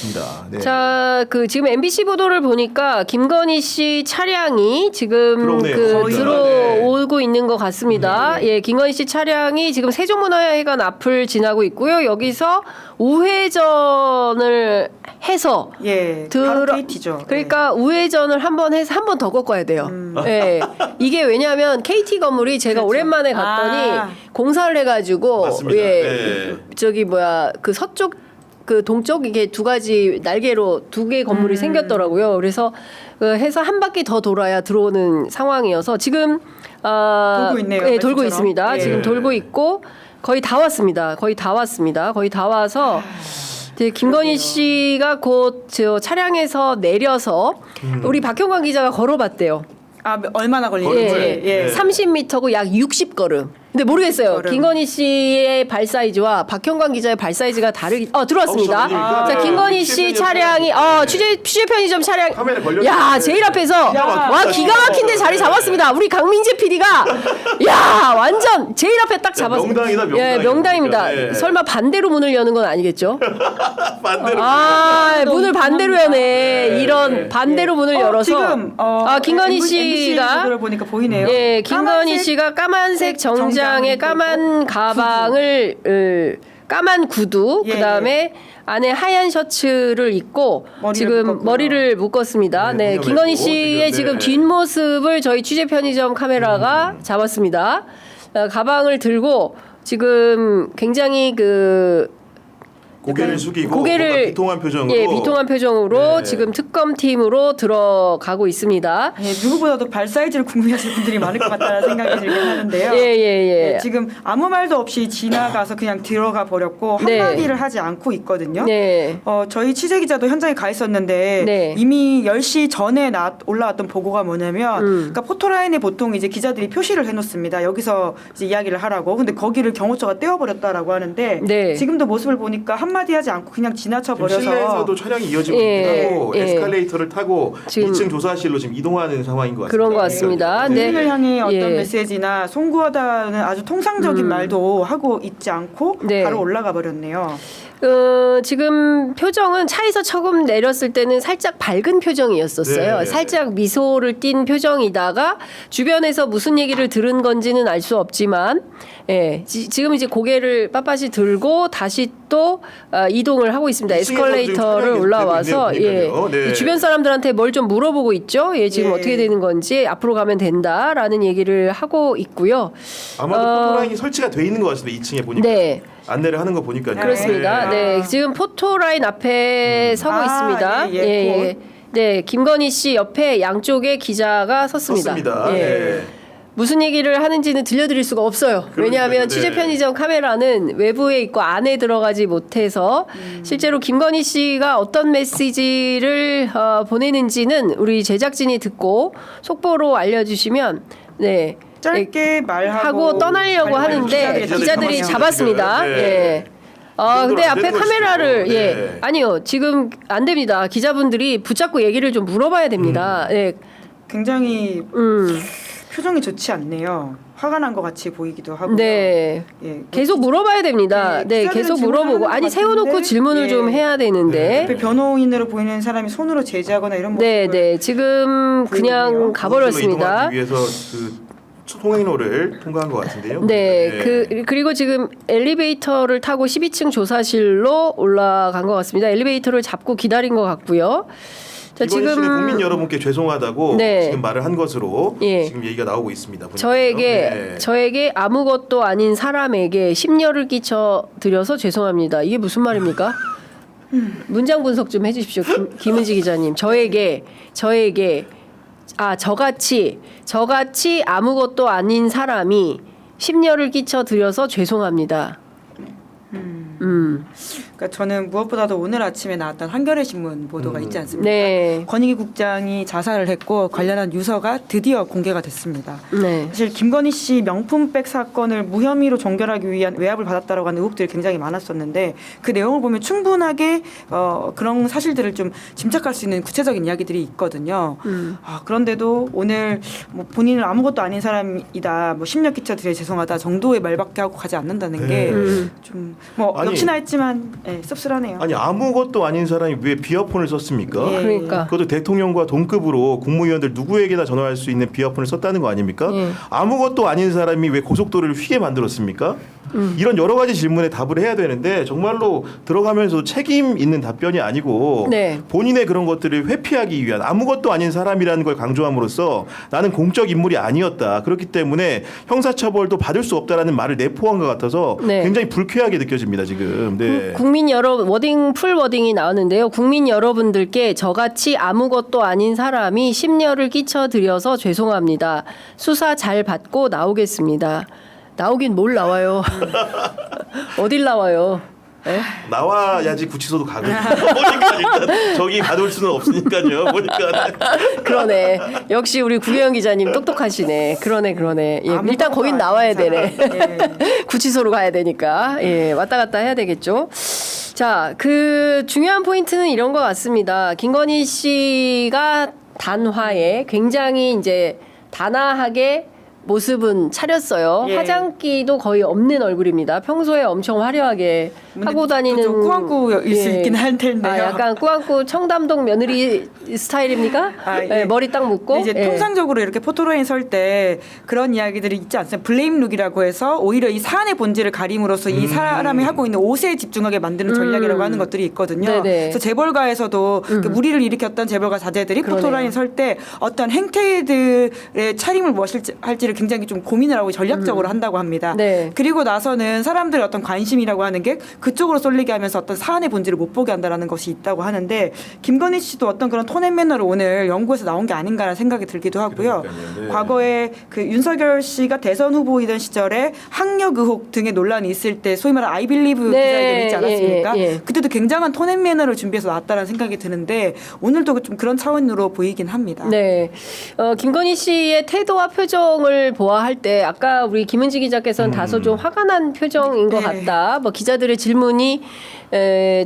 맞습니다. 네. 자, 지금 MBC 보도를 보니까 김건희 씨 차량이 지금 들어오고 있는 것 같습니다. 예, 김건희 씨 차량이 지금 세종문화회관 앞을 지나고 있고요. 여기서 우회전을 해서 바로 KT죠. 그러니까 우회전을 한번 해서 한 번 더 꺾어야 돼요. 예. 이게 왜냐하면 KT 건물이 제가 오랜만에 갔더니 공사를 해가지고 저기 그 서쪽 동쪽 이게 두 가지 날개로 두 개의 건물이 생겼더라고요. 그래서 해서 한 바퀴 더 돌아야 들어오는 상황이어서 지금 돌고 있네요. 네, 돌고 있습니다. 지금 돌고 있고 거의 다 왔습니다. 거의 다 와서 이제 김건희 씨가 곧 저 차량에서 내려서 우리 박형광 기자가 걸어봤대요. 얼마나 걸리는지. 30m고 약 60걸음. 근데 모르겠어요. 김건희 씨의 발 사이즈와 박형광 기자의 발 사이즈가 다르기. 들어왔습니다. 자, 김건희 씨 차량이 취재 편의점 차량. 야, 제일 앞에서 와 기가 막힌데 자리 잡았습니다. 우리 강민재 PD가 야 완전 제일 앞에 딱 잡았어요. 명당이다, 명당. 예, 명당입니다. 설마 반대로 문을 여는 건 아니겠죠? 반대로. 문을 반대로 여네. 이런 반대로 문을 열어서 지금 김건희 씨가 보도를 보니까 보이네요. 예, 김건희 씨가 까만색 정장에 까만 가방을 까만 구두 그다음에 안에 하얀 셔츠를 입고 지금 머리를 묶었습니다. 네, 김건희 씨의 지금 뒷모습을 저희 취재 편의점 카메라가 잡았습니다. 가방을 들고 지금 굉장히 고개를 숙이고 비통한 표정으로 비통한 표정으로 지금 특검팀으로 들어가고 있습니다. 누구보다도 발 사이즈를 궁금해하시는 분들이 많을 것 같다는 생각이 들긴 하는데요. 지금 아무 말도 없이 지나가서 그냥 들어가 버렸고 한마디를 하지 않고 있거든요. 저희 취재 기자도 현장에 가 있었는데 이미 10시 전에 올라왔던 보고가 뭐냐면 그러니까 포토라인에 보통 이제 기자들이 표시를 해놓습니다. 여기서 이제 이야기를 하라고. 근데 거기를 경호처가 떼어버렸다라고 하는데 지금도 모습을 보니까 한마디 하지 않고 그냥 지나쳐 버려서 실내에서도 촬영이 이어지고 있고 에스컬레이터를 타고 2층 조사실로 지금 이동하는 상황인 것 같습니다. 그런 것 같습니다. 국민을 향해 어떤 메시지나 송구하다는 아주 통상적인 말도 하고 있지 않고 바로 올라가 버렸네요. 지금 표정은 차에서 처음 내렸을 때는 살짝 밝은 표정이었었어요. 살짝 미소를 띤 표정이다가 주변에서 무슨 얘기를 들은 건지는 알 수 없지만 지금 이제 고개를 빳빳이 들고 다시 또 이동을 하고 있습니다. 에스컬레이터를 올라와서 주변 사람들한테 뭘 좀 물어보고 있죠. 지금 어떻게 되는 건지 앞으로 가면 된다라는 얘기를 하고 있고요. 아마도 포토라인이 설치가 돼 있는 것 같습니다. 2층에 보니까. 안내를 하는 거 보니까요. 그렇습니다. 지금 포토라인 앞에 서고 있습니다. 김건희 씨 옆에 양쪽에 기자가 섰습니다. 무슨 얘기를 하는지는 들려드릴 수가 없어요. 왜냐하면 취재 편의점 카메라는 외부에 있고 안에 들어가지 못해서 실제로 김건희 씨가 어떤 메시지를 보내는지는 우리 제작진이 듣고 속보로 알려주시면 짧게 말하고 떠나려고 하는데 기자들이 잡았습니다. 근데 앞에 카메라를 아니요 지금 안 됩니다. 기자분들이 붙잡고 얘기를 좀 물어봐야 됩니다. 굉장히 표정이 좋지 않네요. 화가 난 것 같이 보이기도 하고. 계속 물어봐야 됩니다. 계속 물어보고 세워놓고 질문을 좀 해야 되는데. 옆에 변호인으로 보이는 사람이 손으로 제지하거나 이런 모습을 지금 그냥 가버렸습니다. 위해서 통행로를 통과한 것 같은데요. 그리고 지금 엘리베이터를 타고 12층 조사실로 올라간 것 같습니다. 엘리베이터를 잡고 기다린 것 같고요. 김건희 씨는 국민 여러분께 죄송하다고 지금 말을 한 것으로 지금 얘기가 나오고 있습니다. 저에게 아무것도 아닌 사람에게 심려를 끼쳐 드려서 죄송합니다. 이게 무슨 말입니까? 문장 분석 좀 해주십시오, 김은지 기자님. 저에게 저같이 아무것도 아닌 사람이 심려를 끼쳐 드려서 죄송합니다. 그러니까 저는 무엇보다도 오늘 아침에 나왔던 한겨레 신문 보도가 있지 않습니까? 권익위 국장이 자살을 했고 관련한 유서가 드디어 공개가 됐습니다. 사실 김건희 씨 명품백 사건을 무혐의로 종결하기 위한 외압을 받았다라고 하는 의혹들이 굉장히 많았었는데 그 내용을 보면 충분하게 그런 사실들을 좀 짐작할 수 있는 구체적인 이야기들이 있거든요. 그런데도 오늘 본인은 아무것도 아닌 사람이다, 심려 끼쳐 드려 죄송하다 정도의 말밖에 하고 가지 않는다는 게 좀 역시나 했지만 네, 씁쓸하네요. 아니 아무것도 아닌 사람이 왜 비어폰을 썼습니까? 예. 그러니까. 그것도 대통령과 동급으로 국무위원들 누구에게나 전화할 수 있는 비어폰을 썼다는 거 아닙니까? 아무것도 아닌 사람이 왜 고속도로를 휘게 만들었습니까? 이런 여러 가지 질문에 답을 해야 되는데 정말로 들어가면서 책임 있는 답변이 아니고 네. 본인의 그런 것들을 회피하기 위한 아무것도 아닌 사람이라는 걸 강조함으로써 나는 공적 인물이 아니었다. 그렇기 때문에 형사처벌도 받을 수 없다라는 말을 내포한 것 같아서 네. 굉장히 불쾌하게 느껴집니다. 지금. 네. 국민 풀 워딩이 나오는데요. 국민 여러분들께 저같이 아무것도 아닌 사람이 심려를 끼쳐드려서 죄송합니다. 수사 잘 받고 나오겠습니다. 나오긴 뭘 나와요. 어딜 나와요. 에? 나와야지 구치소도 가거든요. 보니까 일단 저기 가둘 수는 없으니까요. 보니까 그러네. 역시 우리 구혜영 기자님 똑똑하시네. 그러네. 예, 일단 거긴 나와야 되네. 구치소로 가야 되니까. 예, 왔다 갔다 해야 되겠죠. 자, 그 중요한 포인트는 이런 것 같습니다. 김건희 씨가 단화에 굉장히 이제 단아하게 모습은 차렸어요. 예. 화장기도 거의 없는 얼굴입니다. 평소에 엄청 화려하게 하고 다니는 꾸안꾸일 수 있긴 할 텐데요. 아, 약간 꾸안꾸 청담동 며느리 스타일입니까? 예, 머리 딱 묶고. 이제 통상적으로 이렇게 포토라인 설 때 그런 이야기들이 있지 않습니까? 블레임 룩이라고 해서 오히려 이 사안의 본질을 가림으로써 이 사람이 하고 있는 옷에 집중하게 만드는 전략이라고 하는 것들이 있거든요. 네네. 그래서 재벌가에서도 무리를 일으켰던 재벌가 자제들이 포토라인 설 때 어떤 행태들의 차림을 무엇일지 할지를 굉장히 좀 고민을 하고 전략적으로 한다고 합니다. 네. 그리고 나서는 사람들의 어떤 관심이라고 하는 게 그쪽으로 쏠리게 하면서 어떤 사안의 본질을 못 보게 한다는 것이 있다고 하는데 김건희 씨도 어떤 그런 톤앤매너로 오늘 연구에서 나온 게 아닌가라는 생각이 들기도 하고요. 네. 과거에 그 윤석열 씨가 대선 후보이던 시절에 학력 의혹 등의 논란이 있을 때 소위 말하는 I believe 기자회견 있지 않았습니까? 예. 그때도 굉장한 톤앤매너를 준비해서 나왔다는 생각이 드는데 오늘도 좀 그런 차원으로 보이긴 합니다. 네. 김건희 씨의 태도와 표정을 보아할 때 아까 우리 김은지 기자께서는 다소 좀 화가 난 표정인 것 네. 같다. 뭐 기자들의 질문이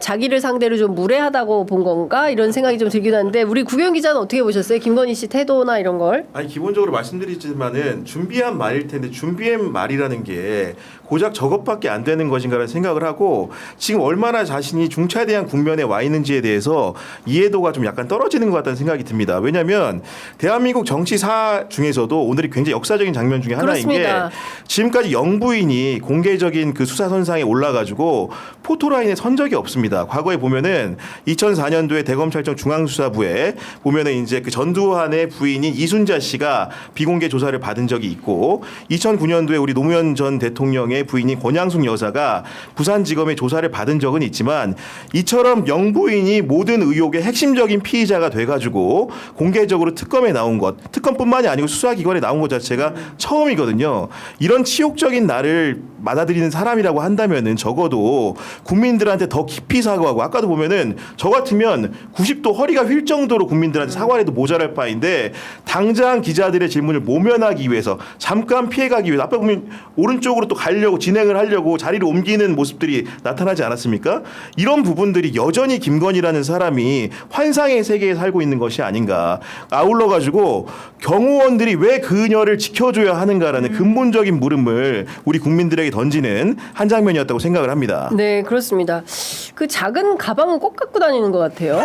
자기를 상대로 좀 무례하다고 본 건가 이런 생각이 좀 들기도 하는데 우리 구경 기자는 어떻게 보셨어요? 김건희 씨 태도나 이런 걸? 아니 기본적으로 말씀드리지만은 준비한 말일 텐데 준비한 말이라는 게 고작 저것밖에 안 되는 것인가라는 생각을 하고 지금 얼마나 자신이 중차대한 국면에 와 있는지에 대해서 이해도가 좀 약간 떨어지는 것 같다는 생각이 듭니다. 왜냐하면 대한민국 정치사 중에서도 오늘이 굉장히 역사적인 장면 중에 하나인 그렇습니다. 게 지금까지 영부인이 공개적인 그 수사선상에 올라가지고 포토라인에 선 적이 없습니다. 과거에 보면은 2004년도에 대검찰청 중앙수사부에 보면은 이제 그 전두환의 부인인 이순자 씨가 비공개 조사를 받은 적이 있고 2009년도에 우리 노무현 전 대통령의 부인인 권양숙 여사가 부산지검의 조사를 받은 적은 있지만 이처럼 영부인이 모든 의혹의 핵심적인 피의자가 돼가지고 공개적으로 특검에 나온 것, 특검뿐만이 아니고 수사기관에 나온 것 자체가 처음이거든요. 이런 치욕적인 날을 받아들이는 사람이라고 한다면은 적어도 국민들한테 더 깊이 사과하고 아까도 보면은 저 같으면 90도 허리가 휠 정도로 국민들한테 사과를 해도 모자랄 바인데 당장 기자들의 질문을 모면하기 위해서 잠깐 피해가기 위해서 앞에 보면 오른쪽으로 또 가려고 진행을 하려고 자리를 옮기는 모습들이 나타나지 않았습니까? 이런 부분들이 여전히 김건희라는 사람이 환상의 세계에 살고 있는 것이 아닌가. 아울러 가지고 경호원들이 왜 그녀를 지켜줘야 하는가라는 근본적인 물음을 우리 국민들에게 던지는 한 장면이었다고 생각을 합니다. 네, 그렇습니다. 그 작은 가방은 꼭 갖고 다니는 것 같아요.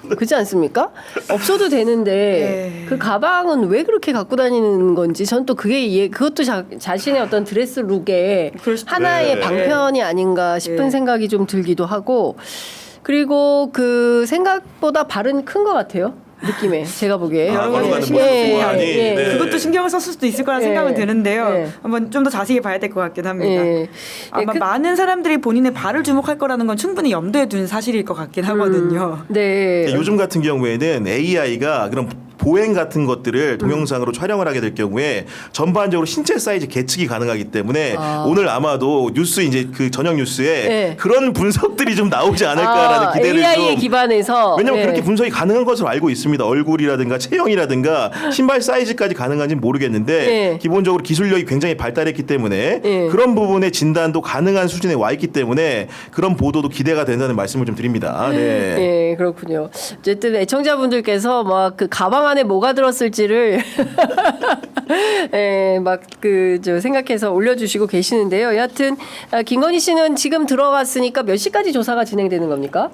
그렇지 않습니까? 없어도 되는데 그 가방은 왜 그렇게 갖고 다니는 건지 전 또 그게 그것도 자신의 어떤 드레스 룩의 하나의 방편이 아닌가 싶은 생각이 좀 들기도 하고 그리고 그 생각보다 발은 큰 것 같아요. 느낌에 제가 보기에 그것도 신경을 썼을 수도 있을 거라는 생각은 드는데요. 한번 좀 더 자세히 봐야 될 것 같긴 합니다. 아마 많은 사람들이 본인의 발을 주목할 거라는 건 충분히 염두에 둔 사실일 것 같긴 하거든요. 네. 요즘 같은 경우에는 AI가 그런 보행 같은 것들을 동영상으로 촬영을 하게 될 경우에 전반적으로 신체 사이즈 계측이 가능하기 때문에 오늘 아마도 뉴스 이제 그 저녁 뉴스에 그런 분석들이 좀 나오지 않을까라는 기대를 AI에 좀 기반해서 왜냐하면 그렇게 분석이 가능한 것으로 알고 있습니다. 얼굴이라든가 체형이라든가 신발 사이즈까지 가능한지는 모르겠는데 기본적으로 기술력이 굉장히 발달했기 때문에 그런 부분의 진단도 가능한 수준에 와 있기 때문에 그런 보도도 기대가 된다는 말씀을 좀 드립니다. 네, 그렇군요. 어쨌든 애청자분들께서 막 그 가방 안에 뭐가 들었을지를 예, 막 저 생각해서 올려주시고 계시는데요. 여하튼 김건희 씨는 지금 들어갔으니까 몇 시까지 조사가 진행되는 겁니까?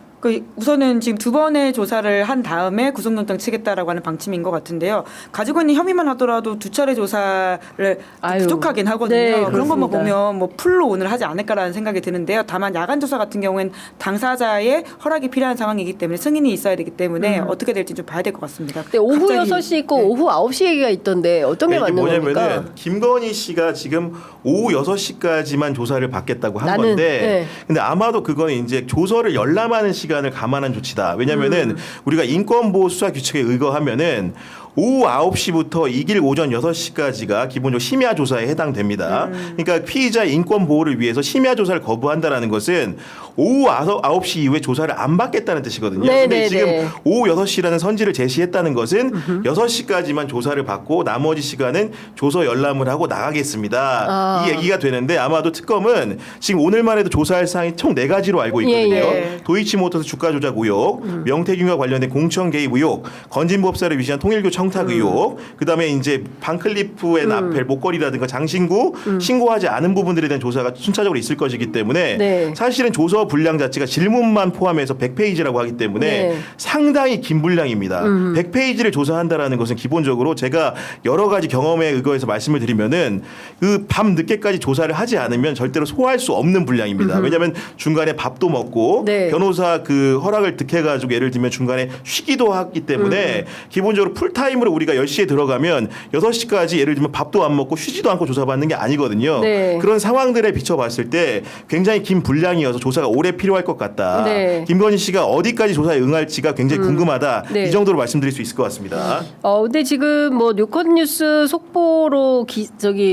우선은 지금 2번의 조사를 한 다음에 구속영장 치겠다라고 하는 방침인 것 같은데요. 가지고 있는 혐의만 하더라도 2차례 조사를 부족하긴 하거든요. 네, 그런 것만 그렇습니다. 보면 뭐 풀로 오늘 하지 않을까라는 생각이 드는데요. 다만 야간 조사 같은 경우에는 당사자의 허락이 필요한 상황이기 때문에 승인이 있어야 되기 때문에 어떻게 될지 좀 봐야 될 것 같습니다. 네, 오후 6시 있고 오후 9시 얘기가 있던데 어떤 게 맞는 뭐냐면은 겁니까? 김건희 씨가 지금 오후 6시까지만 조사를 받겠다고 한 건데 근데 아마도 그거는 이제 조서를 열람하는 시간을 감안한 조치다. 왜냐면은 우리가 인권보호 수사 규칙에 의거하면은 오후 9시부터 이길 오전 6시까지가 기본적으로 심야 조사에 해당됩니다. 그러니까 피의자 인권 보호를 위해서 심야 조사를 거부한다라는 것은 오후 9시 이후에 조사를 안 받겠다는 뜻이거든요. 근데 지금 오후 6시라는 선지를 제시했다는 것은 6시까지만 조사를 받고 나머지 시간은 조서 열람을 하고 나가겠습니다. 이 얘기가 되는데 아마도 특검은 지금 오늘만 해도 조사할 사항이 총 4가지로 알고 있거든요. 도이치모터스 주가 조작 의혹, 명태균과 관련된 공천 개입 의혹, 건진법사를 위시한 통일교 청탁 의혹, 그다음에 이제 반클리프의 나펠 목걸이라든가 장신구 신고하지 않은 부분들에 대한 조사가 순차적으로 있을 것이기 때문에 사실은 조서 분량 자체가 질문만 포함해서 100페이지라고 하기 때문에 상당히 긴 분량입니다. 100페이지를 조사한다라는 것은 기본적으로 제가 여러 가지 경험에 의거해서 말씀을 드리면은 그 밤 늦게까지 조사를 하지 않으면 절대로 소화할 수 없는 분량입니다. 왜냐하면 중간에 밥도 먹고 변호사 그 허락을 득해가지고 예를 들면 중간에 쉬기도 하기 때문에 기본적으로 풀타임으로 우리가 10시에 들어가면 6시까지 예를 들면 밥도 안 먹고 쉬지도 않고 조사받는 게 아니거든요. 그런 상황들에 비춰봤을 때 굉장히 긴 분량이어서 조사가 오래 필요할 것 같다. 김건희 씨가 어디까지 조사에 응할지가 굉장히 궁금하다. 이 정도로 말씀드릴 수 있을 것 같습니다. 근데 지금 뭐 뉴컷뉴스 속보로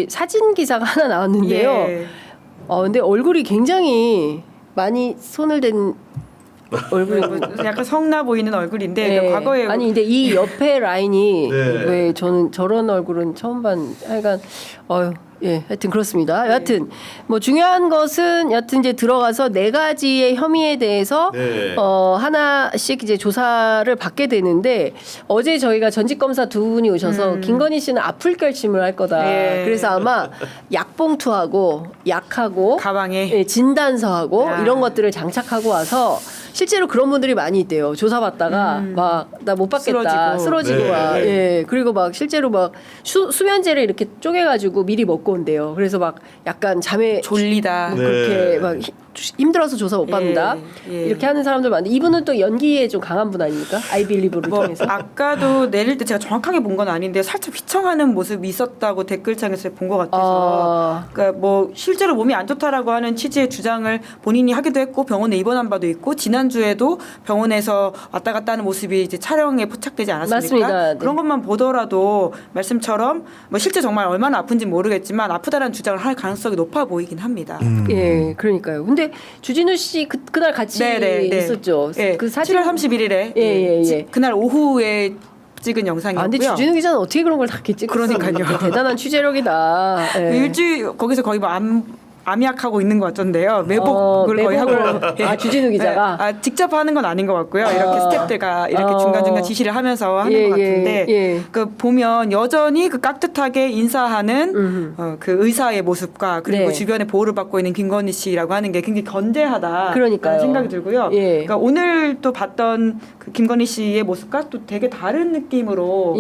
사진 기사가 하나 나왔는데요. 근데 얼굴이 굉장히 많이 손을 댄 얼굴이 약간 성나 보이는 얼굴인데 과거에 아니 근데 이 옆에 라인이 왜 저는 저런 얼굴은 처음 본 하여간 하여튼 그렇습니다. 여하튼 뭐 중요한 것은 여하튼 이제 들어가서 4가지의 혐의에 대해서 하나씩 이제 조사를 받게 되는데 어제 저희가 전직 검사 2분이 오셔서 김건희 씨는 아플 결심을 할 거다. 그래서 아마 약봉투하고 약하고 가방에 진단서하고 이런 것들을 장착하고 와서 실제로 그런 분들이 많이 있대요. 조사받다가 막 나 못 받겠다 쓰러지고 그리고 막 실제로 막 수면제를 이렇게 쪼개가지고 미리 먹고 온대요. 그래서 막 약간 잠에 졸리다 그렇게 막 힘들어서 조사 못 받는다 이렇게 하는 사람들 많은데 이분은 또 연기에 좀 강한 분 아닙니까? 아이빌리브를 통해서 아까도 내릴 때 제가 정확하게 본 건 아닌데 살짝 휘청하는 모습이 있었다고 댓글창에서 본 것 같아서 그러니까 뭐 실제로 몸이 안 좋다라고 하는 취지의 주장을 본인이 하기도 했고 병원에 입원한 바도 있고 지난주에도 병원에서 왔다 갔다 하는 모습이 이제 촬영에 포착되지 않았습니까? 맞습니다. 그런 것만 보더라도 말씀처럼 뭐 실제 정말 얼마나 아픈지 모르겠지만 아프다라는 주장을 할 가능성이 높아 보이긴 합니다. 그러니까요. 근데 주진우 씨 그날 같이 있었죠. 그 사진 7월 31일에 그날 오후에 찍은 영상이었고요. 근데 주진우 기자는 어떻게 그런 걸 다 이렇게 찍었어요? 그러니까요. 대단한 취재력이다. 일주일 거기서 거의 뭐 암약하고 있는 것 같던데요. 매복을 거의 하고. 주진우 기자가 직접 하는 건 아닌 것 같고요. 이렇게 스태프들과 이렇게 중간중간 지시를 하면서 하는 것 같은데 그 보면 여전히 그 깍듯하게 인사하는 그 의사의 모습과 그리고 주변에 보호를 받고 있는 김건희 씨라고 하는 게 굉장히 건재하다. 그러니까요. 생각이 들고요. 그러니까 오늘 또 봤던 그 김건희 씨의 모습과 또 되게 다른 느낌으로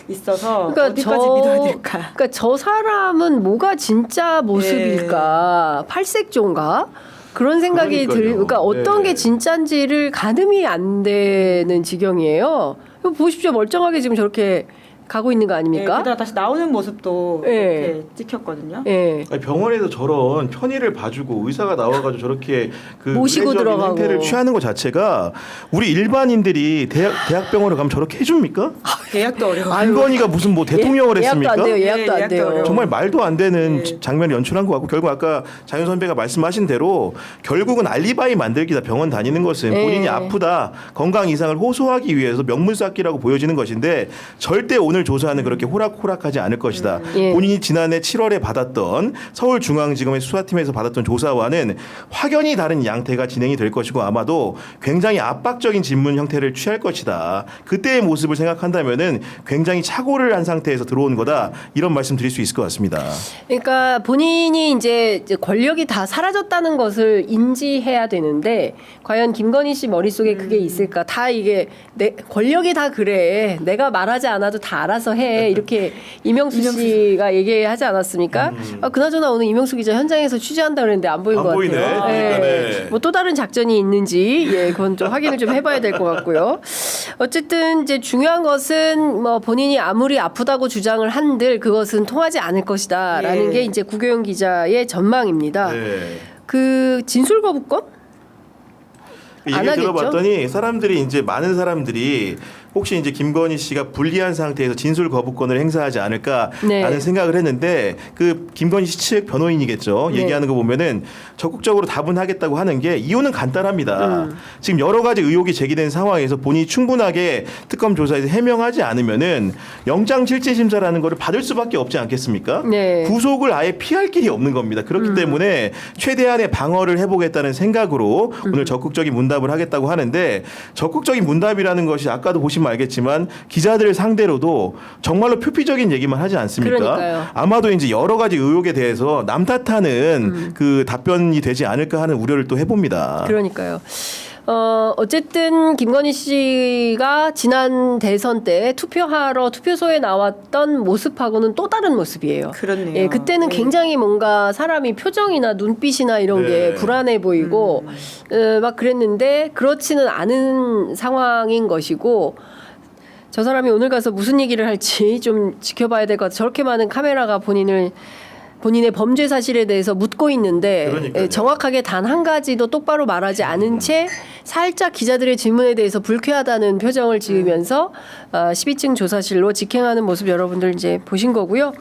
있어서 그러니까 어디까지 믿어야 될까? 그러니까 저 사람은 뭐가 진짜 모습일까? 팔색조인가? 그런 생각이 그러니까 어떤 게 진짜인지를 가늠이 안 되는 지경이에요. 보십시오. 멀쩡하게 지금 저렇게 가고 있는 거 아닙니까? 게다가 다시 나오는 모습도 이렇게 찍혔거든요. 아니, 병원에서 저런 편의를 봐주고 의사가 나와가지고 저렇게 그 모시고 들어가고 행태를 취하는 것 자체가 우리 일반인들이 대학병원을 가면 저렇게 해줍니까? 예약도 어려워. 김건희가 무슨 뭐 대통령을 했습니까? 예약도 안 돼요. 정말 말도 안 되는 장면을 연출한 것 같고 결국 아까 장윤 선배가 말씀하신 대로 결국은 알리바이 만들기다 병원 다니는 것은 본인이 아프다 건강 이상을 호소하기 위해서 명분 쌓기라고 보여지는 것인데 절대 오늘 오늘 조사는 그렇게 호락호락하지 않을 것이다. 본인이 지난해 7월에 받았던 서울중앙지검의 수사팀에서 받았던 조사와는 확연히 다른 양태가 진행이 될 것이고 아마도 굉장히 압박적인 질문 형태를 취할 것이다. 그때의 모습을 생각한다면은 굉장히 착오를 한 상태에서 들어온 거다. 이런 말씀 드릴 수 있을 것 같습니다. 그러니까 본인이 이제 권력이 다 사라졌다는 것을 인지해야 되는데 과연 김건희 씨 머릿속에 그게 있을까? 다 이게 내 권력이 다 그래. 내가 말하지 않아도 다 알아서 해. 이렇게 이명수 씨가 얘기하지 않았습니까? 그나저나 오늘 이명수 기자 현장에서 취재한다 그랬는데 안 보인 것 보이네. 같아요. 네. 뭐 또 다른 작전이 있는지 그건 좀 확인을 좀 해봐야 될 것 같고요. 어쨌든 이제 중요한 것은 뭐 본인이 아무리 아프다고 주장을 한들 그것은 통하지 않을 것이다라는 게 이제 구교영 기자의 전망입니다. 그 진술 거부권? 얘기 들어봤더니 사람들이 이제 많은 사람들이 혹시 이제 김건희 씨가 불리한 상태에서 진술 거부권을 행사하지 않을까라는 생각을 했는데 그 김건희 씨 측 변호인이겠죠. 얘기하는 거 보면은 적극적으로 답은 하겠다고 하는 게 이유는 간단합니다. 지금 여러 가지 의혹이 제기된 상황에서 본인이 충분하게 특검 조사에서 해명하지 않으면은 영장실질심사라는 거를 받을 수밖에 없지 않겠습니까? 구속을 아예 피할 길이 없는 겁니다. 그렇기 때문에 최대한의 방어를 해보겠다는 생각으로 오늘 적극적인 문답을 하겠다고 하는데 적극적인 문답이라는 것이 아까도 보시면 알겠지만 기자들 상대로도 정말로 표피적인 얘기만 하지 않습니까? 그러니까요. 아마도 이제 여러 가지 의혹에 대해서 남 탓하는 그 답변이 되지 않을까 하는 우려를 또 해봅니다. 그러니까요. 어쨌든 김건희 씨가 지난 대선 때 투표하러 투표소에 나왔던 모습하고는 또 다른 모습이에요. 그렇네요. 그때는 굉장히 뭔가 사람이 표정이나 눈빛이나 이런 게 불안해 보이고 막 그랬는데 그렇지는 않은 상황인 것이고 저 사람이 오늘 가서 무슨 얘기를 할지 좀 지켜봐야 될 것 같아요. 저렇게 많은 카메라가 본인의 범죄 사실에 대해서 묻고 있는데 정확하게 단 한 가지도 똑바로 말하지 않은 채 살짝 기자들의 질문에 대해서 불쾌하다는 표정을 지으면서 12층 조사실로 직행하는 모습 여러분들 이제 보신 거고요.